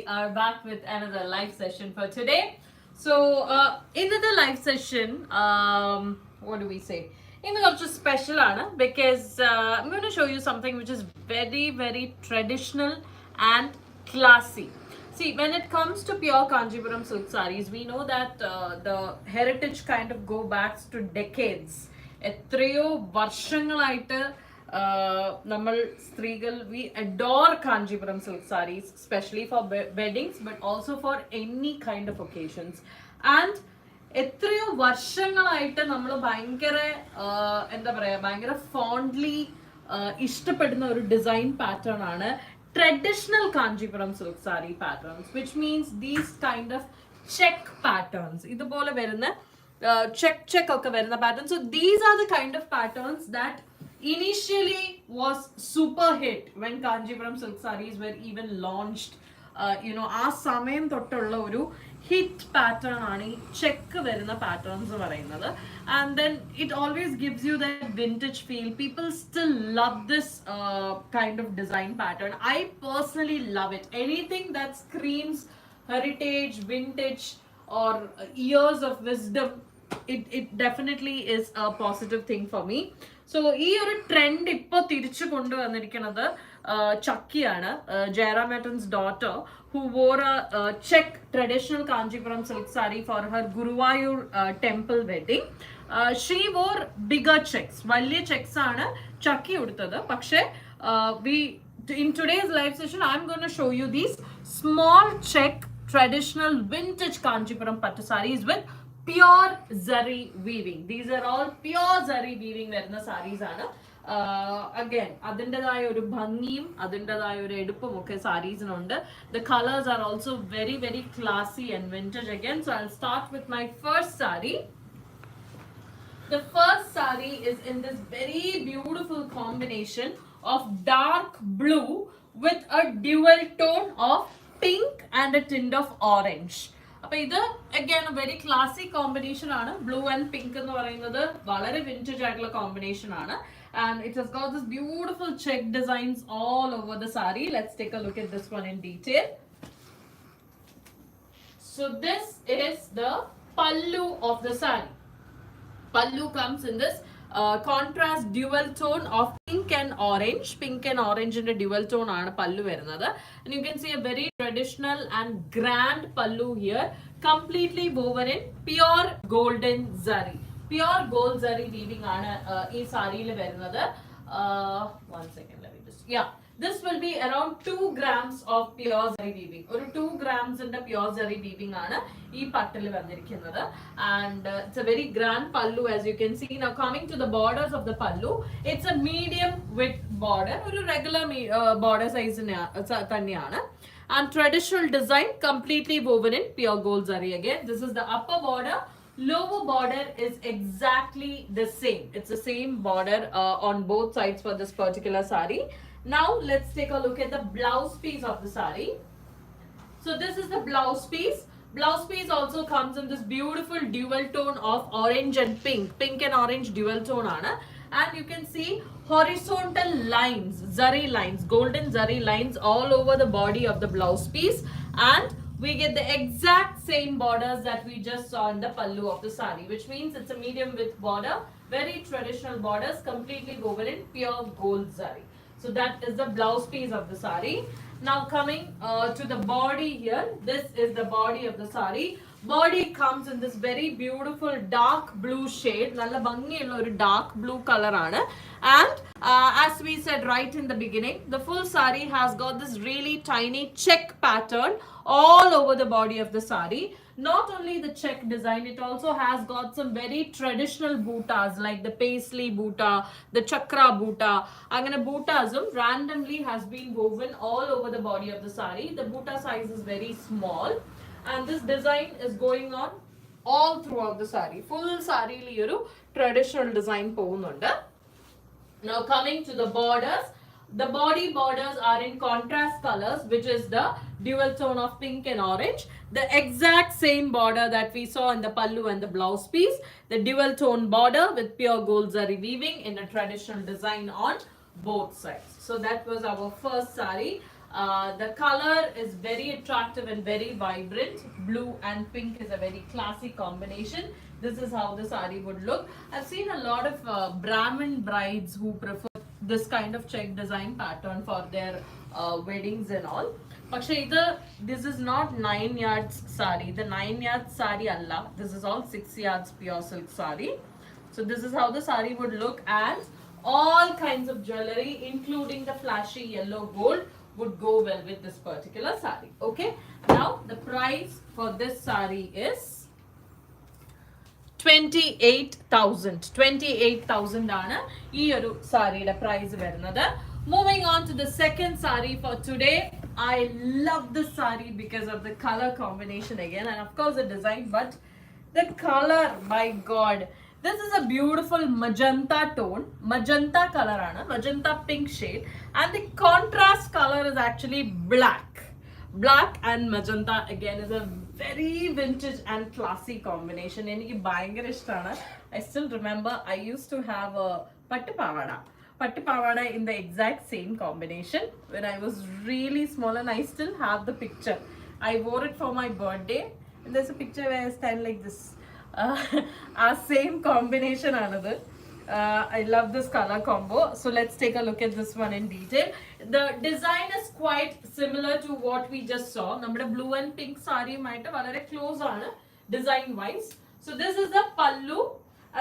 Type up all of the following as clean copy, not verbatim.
are back with another live session for today. So, in the live session, what do we say? It's just special, because I'm going to show you something which is very, very traditional and classy. See, when it comes to pure Kanjeevaram silk sarees, we know that the heritage kind of go back to decades. എത്രയോ വർഷങ്ങളായിട്ട് നമ്മൾ സ്ത്രീകൾ we adore Kanchipuram silk sarees, especially for weddings, but also for any kind of occasions. And എത്രയോ വർഷങ്ങളായിട്ട് നമ്മൾ ഭയങ്കര എന്താ പറയുക ഭയങ്കര ഫോണ്ട്ലി ഇഷ്ടപ്പെടുന്ന ഒരു ഡിസൈൻ പാറ്റേൺ ആണ് traditional Kanchipuram silk saree patterns, which means these kind of check patterns. ഇതുപോലെ വരുന്ന check ഒക്കെ വരുന്ന patterns. So these are the kind of patterns that initially was super hit when Kanchipuram silk sarees were even launched. ആ സമയം തൊട്ടുള്ള ഒരു hit pattern ആണ് ഈ ചെക്ക് വരുന്ന പാറ്റേൺസ് പറയുന്നത്. And then it always gives you that vintage feel. People still love this kind of design pattern. I personally love it. Anything that screams heritage, vintage, or years of wisdom, it definitely is a positive thing for me. So ഈ ഒരു trend ഇപ്പോൾ തിരിച്ചു കൊണ്ടുവന്നിരിക്കുന്നത് ചക്കിയാണ്, ജയറാമേട്ടൻസ് daughter, who wore a check traditional Kanchipuram silk saree for her Guruvayur temple wedding. She wore bigger checks. വലിയ checks ആണ് ചക്കി ഉടുത്തത്. പക്ഷേ in today's live session I'm going to show you these small check traditional vintage Kanchipuram pattu sarees with pure Zari weaving. These are all pure Zari weaving വരുന്ന sarees ആണ്. Again, അതിൻ്റെതായ ഒരു ഭംഗിയും അതിൻ്റെതായ ഒരു എടുപ്പും ഒക്കെ സാരീസിനുണ്ട്. The colors are also very, very classy and vintage again. So I'll start with my first saree. The first saree is in this very beautiful combination of dark blue with a dual tone of pink and a tint of orange. അപ്പോൾ ഇത് again a very classy combination ആണ്. Blue and pink എന്ന് പറയുന്നത് വളരെ vintage ആയിട്ടുള്ള combination ആണ്. And it has got this beautiful check designs all over the saree. Let's take a look at this one in detail. So this is the pallu of the saree. Pallu comes in this contrast dual tone of pink and orange. Pink and orange in a dual tone aanu pallu varunathu. And you can see a very traditional and grand pallu here, completely woven in pure golden zari. Pure gold zari weaving aanu ee saree il varunathu. One second, let me just this will be around 2 grams of pure zari weaving. Or 2 grams in the pure zari weaving aanu ee pattil vandirikkunnathu. And it's a very grand pallu, as you can see. Now coming to the borders of the pallu, it's a medium width border, or a regular border size thaniyana. And traditional design, completely woven in pure gold zari again. This is the upper border. Lower border is exactly the same. It's the same border on both sides for this particular saree. Now let's take a look at the blouse piece of the saree. So this is the blouse piece. Blouse piece also comes in this beautiful dual tone of orange and pink. Pink and orange dual tone aana. And you can see horizontal lines, zari lines, golden zari lines all over the body of the blouse piece. And we get the exact same borders that we just saw in the pallu of the saree, which means it's a medium width border, very traditional borders, completely woven in pure gold zari. So that is the blouse piece of the saree. Now coming to the body here, this is the body of the saree. Body comes in this very beautiful dark blue shade. Nalla bhangiyulla oru dark blue color aanu. And as we said right in the beginning, the full saree has got this really tiny check pattern all over the body of the saree. Not only the check design, it also has got some very traditional bootas like the paisley boota, the chakra boota. Angana bootasum randomly has been woven all over the body of the saree. The boota size is very small. And this design is going on all throughout the saree. Full saree li oru traditional design povunundu. Now coming to the borders, the body borders are in contrast colors, which is the dual tone of pink and orange. The exact same border that we saw in the pallu and the blouse piece. The dual tone border with pure gold zari weaving in a traditional design on both sides. So that was our first saree. The color is very attractive and very vibrant. Blue and pink is a very classic combination. This is how the sari would look. I've seen a lot of Brahmin brides who prefer this kind of check design pattern for their weddings and all. പക്ഷേ this is not 9 yards sari. The 9 yards sari alla. This is all 6 yards pure silk sari. So this is how the sari would look, and all kinds of jewelry including the flashy yellow gold would go well with this particular sari. Okay, now the price for this sari is 28,000. 28,000 ആണ് ഈ ഒരു സാരിയുടെ price വരുന്നത്. Moving on to the second sari for today. I love this sari because of the color combination again, and of course the design, but the color, my god. This is a beautiful magenta tone. Magenta color aana, magenta pink shade, and the contrast color is actually black. Black and magenta again is a very vintage and classy combination. Eniki bayangara ishtana. I still remember I used to have a pattu pavada in the exact same combination when I was really small, and I still have the picture. I wore it for my birthday, and there's a picture where I stand like this. Our same combination another. I love this color combo. So let's take a look at this one in detail. The design is quite similar to what we just saw. Nammada blue and pink saree maite valare close aanu design wise. So this is the pallu.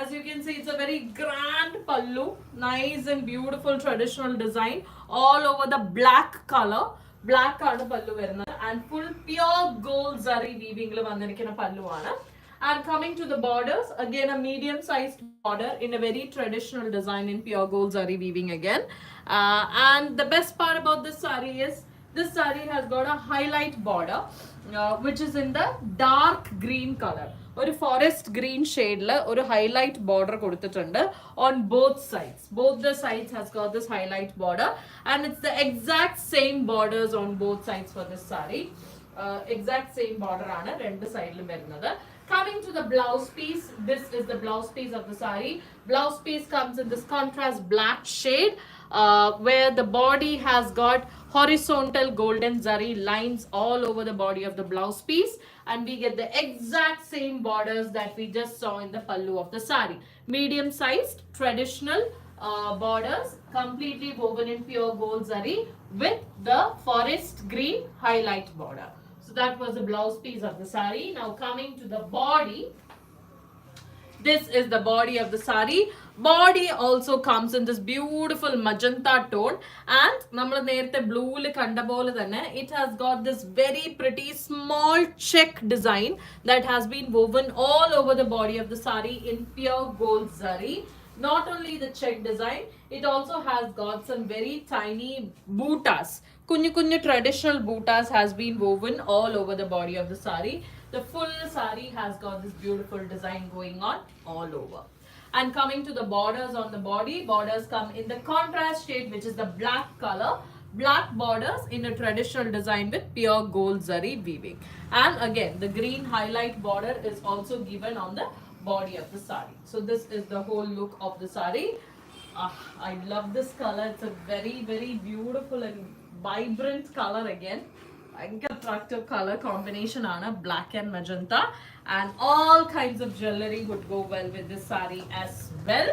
As you can see, it's a very grand pallu, nice and beautiful traditional design all over the black color. Black aanu pallu varunna, and full pure gold zari weaving il vandirikkunna pallu aanu. And coming to the borders, again a medium sized border in a very traditional design in pure gold zari weaving again. And the best part about this sari is this sari has got a highlight border which is in the dark green color. ഒരു forest green ഷെയ്ഡിൽ ഒരു highlight border കൊടുത്തിട്ടുണ്ട് on both sides. Both the sides has got this highlight border, and it's the exact same borders on both sides for this saree. Exact same border ആണ് രണ്ട് സൈഡിലും വരുന്നത്. Coming to the blouse piece, this is the blouse piece of the saree. Blouse piece comes in this contrast black shade, where the body has got horizontal golden zari lines all over the body of the blouse piece, and we get the exact same borders that we just saw in the pallu of the saree. Medium sized traditional borders, completely woven in pure gold zari with the forest green highlight border. So that was the blouse piece of the saree. Now coming to the body. This is the body of the saree. Body also comes in this beautiful magenta tone, and nammal nerthe blue il kanda pole thanne it has got this very pretty small check design that has been woven all over the body of the saree in pure gold zari. Not only the check design, it also has got some very tiny bootas. Kunyu traditional bootas has been woven all over the body of the saree. The full saree has got this beautiful design going on all over. And coming to the borders on the body, borders come in the contrast shade, which is the black color. Black borders in a traditional design with pure gold zari weaving. And again, the green highlight border is also given on the body of the saree. So this is the whole look of the saree. I love this color. It's a very, very beautiful and vibrant color again. Attractive color combination aana, black and magenta, and all kinds of jewelry would go well with this saree as well.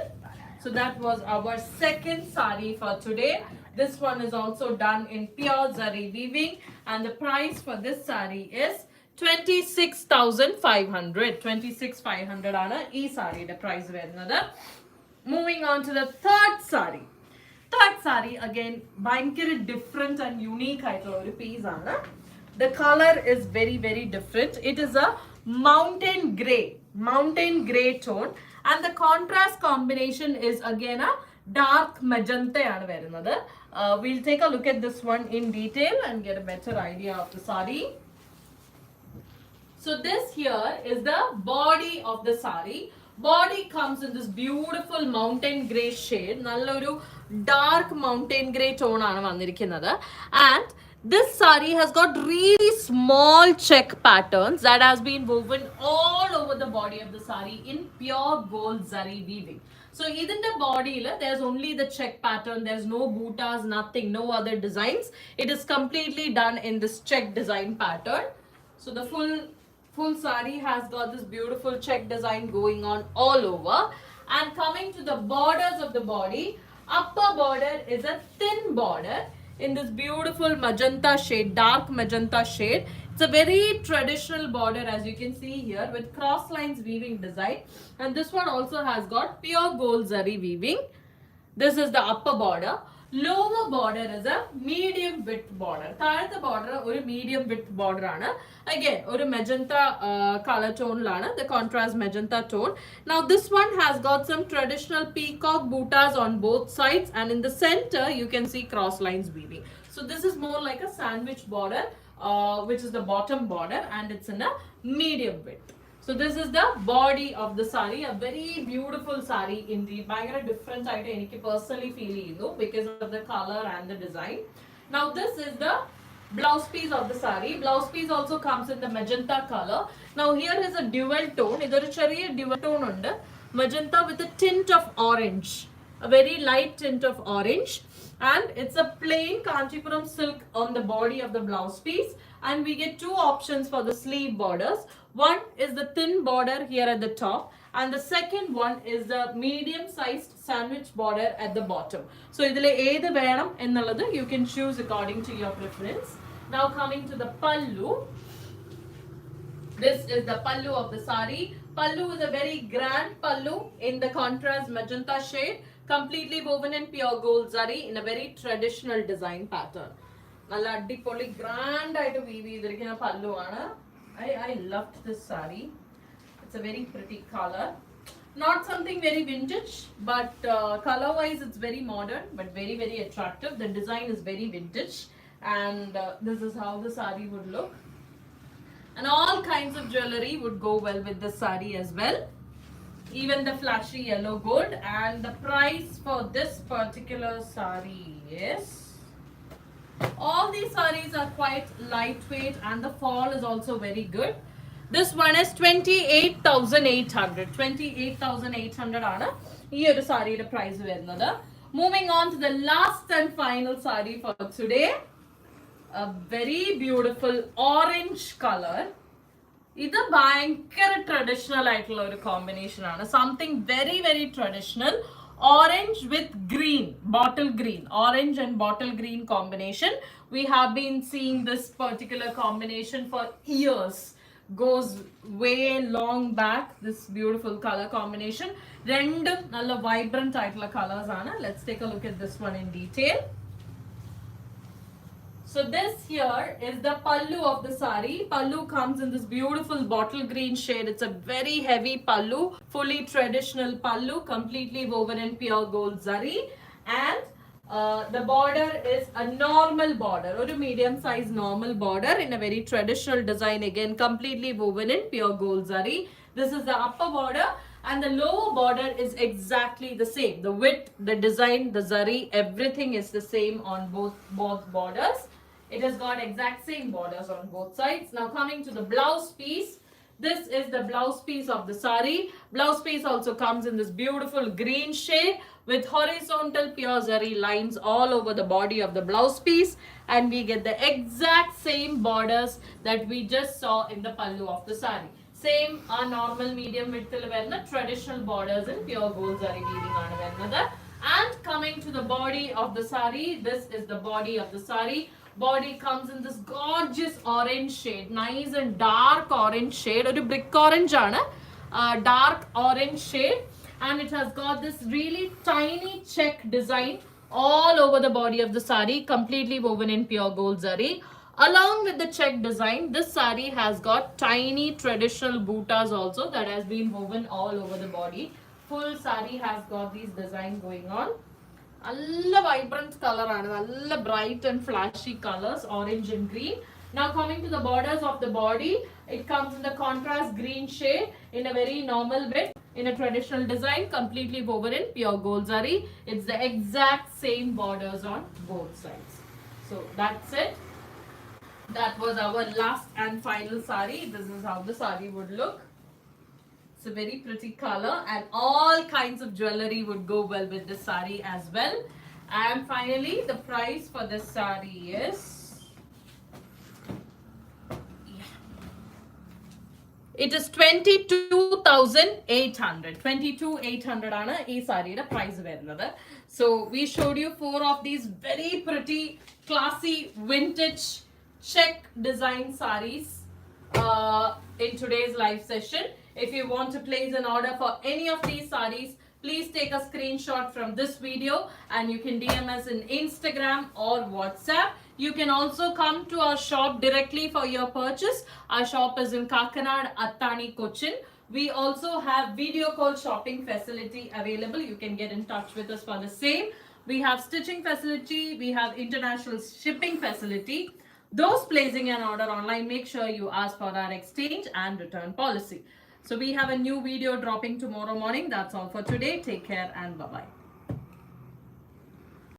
So that was our second saree for today. This one is also done in pure zari weaving, and the price for this saree is 26,500. 26,500 aana ee saree the price varunathu. Moving on to the third saree. Third saree again bhayankara different and unique aayittulla oru piece aanu. The color is very, very different. It is a mountain gray tone, and the contrast combination is again a dark magenta aanu varunathu. We'll take a look at this one in detail and get a better idea of the saree. So this here is the body of the saree. Body comes in this beautiful mountain gray shade. Nalloru dark mountain gray tone aanu vandirikkunnathu, and this saree has got really small check patterns that has been woven all over the body of the saree in pure gold zari weaving. So in the body, there's only the check pattern. There's no bootas, nothing, no other designs. It is completely done in this check design pattern. So the full sari has got this beautiful check design going on all over. And coming to the borders of the body, upper border is a thin border in this beautiful magenta shade, dark magenta shade. It's a very traditional border, as you can see here, with cross lines weaving design. And this one also has got pure gold zari weaving. This is the upper border. Lower border is a medium width border. Thalatha border or medium width border aanu. Again, or magenta color tone lana, the contrast magenta tone. Now this one has got some traditional peacock bootas on both sides, and in the center you can see cross lines weaving. So this is more like a sandwich border, which is the bottom border, and it's in a medium width. So this is the body of the sari, a very beautiful sari indeed. Bhayangara different ആയിട്ട് എനിക്ക് personally feel ചെയ്യുന്നു because of the color and the design. Now this is the blouse piece of the sari. Blouse piece also comes in the magenta color. Now here is a dual tone. ഇതൊരു ചെറിയ dual tone ഉണ്ട്. Magenta with a tint of orange, a very light tint of orange. And it's a plain Kanchipuram silk on the body of the blouse piece. And we get two options for the sleeve borders. One is the thin border here at the top, and the second one is the medium sized sandwich border at the bottom. So idile edu venam ennallathu you can choose according to your preference. Now coming to the pallu. This is the pallu of the sari. Pallu is a very grand pallu in the contrast magenta shade, completely woven in pure gold zari in a very traditional design pattern. Nalla addipoli grand aayittu weave cheyidirikkunna pallu aanu. I loved this sari. It's a very pretty color. Not something very vintage, but color wise it's very modern, but very very attractive. The design is very vintage, and this is how the sari would look. And all kinds of jewelry would go well with this sari as well. Even the flashy yellow gold. And the price for this particular sari is... all these sarees are quite lightweight, and the fall is also very good. This one is 28,800. 28,800 ആണ് ഈ ഒരു സാരിയുടെ price വരുന്നത്. Moving on to the last and final saree for today. A very beautiful orange color. ഇത് ഭയങ്കര traditional ആയിട്ടുള്ള ഒരു combination ആണ്. Something very very traditional. Orange with green, bottle green, orange and bottle green combination. We have been seeing this particular combination for years. Goes way long back, this beautiful color combination. Rendum nalla vibrant aitla colors aanu. Let's take a look at this one in detail. So this here is the pallu of the sari. Pallu comes in this beautiful bottle green shade. It's a very heavy pallu, fully traditional pallu, completely woven in pure gold zari. And the border is a normal border, or a medium size normal border in a very traditional design, again completely woven in pure gold zari. This is the upper border, and the lower border is exactly the same. The width, the design, the zari, everything is the same on both borders. It has got exact same borders on both sides. Now coming to the blouse piece. This is the blouse piece of the sari. Blouse piece also comes in this beautiful green shade with horizontal pure zari lines all over the body of the blouse piece. And we get the exact same borders that we just saw in the pallu of the sari. Same normal medium width traditional borders in pure gold zari weaving aanu varunathu. And coming to the body of the sari. This is the body of the sari. Body comes in this gorgeous orange shade, nice and dark orange shade, or a brick orange aanu, dark orange shade, and it has got this really tiny check design all over the body of the sari, completely woven in pure gold zari. Along with the check design, this sari has got tiny traditional bootas also that has been woven all over the body. Full sari has got these design going on. All vibrant color aanu, all bright and flashy colors, orange and green. Now coming to the borders of the body, it comes in the contrast green shade in a very normal bit, in a traditional design, completely woven in pure gold zari. It's the exact same borders on both sides. So that's it. That was our last and final sari. This is how the sari would look. It's a very pretty color, and all kinds of jewelry would go well with this sari as well. And finally, the price for this sari is, it is 22,800. 22,800 ആണ് ഈ സാരിയുടെ price വരുന്നത്. So we showed you 4 of these very pretty, classy, vintage check design saris in today's live session. If you want to place an order for any of these saris, please take a screenshot from this video and you can DM us in Instagram or WhatsApp. You can also come to our shop directly for your purchase. Our shop is in Kakanad, Attani, Cochin. We also have video call shopping facility available. You can get in touch with us for the same. We have stitching facility. We have international shipping facility. Those placing an order online, make sure you ask for our exchange and return policy. So we have a new video dropping tomorrow morning. That's all for today. Take care and bye-bye.